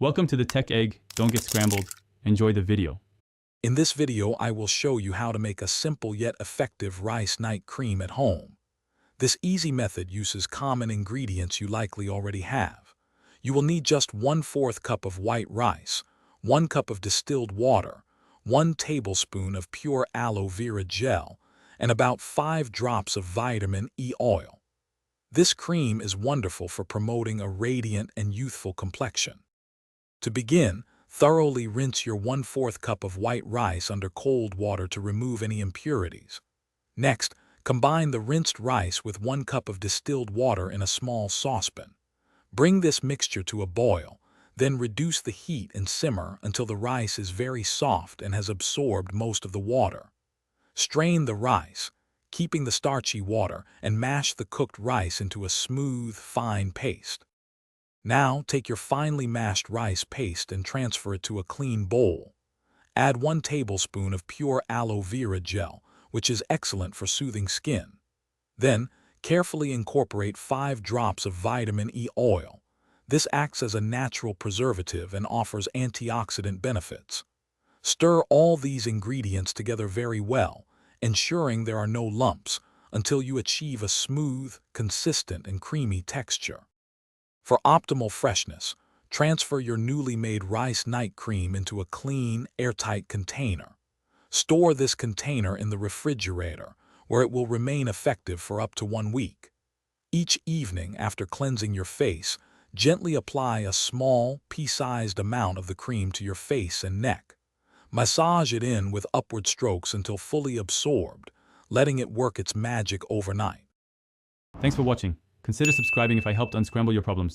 Welcome to the Tech Egg. Don't get scrambled. Enjoy the video. In this video, I will show you how to make a simple yet effective rice night cream at home. This easy method uses common ingredients you likely already have. You will need just 1/4 cup of white rice, 1 cup of distilled water, 1 tablespoon of pure aloe vera gel, and about 5 drops of vitamin E oil. This cream is wonderful for promoting a radiant and youthful complexion. To begin, thoroughly rinse your 1/4 cup of white rice under cold water to remove any impurities. Next, combine the rinsed rice with 1 cup of distilled water in a small saucepan. Bring this mixture to a boil, then reduce the heat and simmer until the rice is very soft and has absorbed most of the water. Strain the rice, keeping the starchy water, and mash the cooked rice into a smooth, fine paste. Now, take your finely mashed rice paste and transfer it to a clean bowl. Add 1 tablespoon of pure aloe vera gel, which is excellent for soothing skin. Then, carefully incorporate 5 drops of vitamin E oil. This acts as a natural preservative and offers antioxidant benefits. Stir all these ingredients together very well, ensuring there are no lumps, until you achieve a smooth, consistent, and creamy texture. For optimal freshness, transfer your newly made rice night cream into a clean, airtight container. Store this container in the refrigerator, where it will remain effective for up to 1 week. Each evening after cleansing your face, gently apply a small, pea-sized amount of the cream to your face and neck. Massage it in with upward strokes until fully absorbed, letting it work its magic overnight. Thanks for watching. Consider subscribing if I helped unscramble your problems.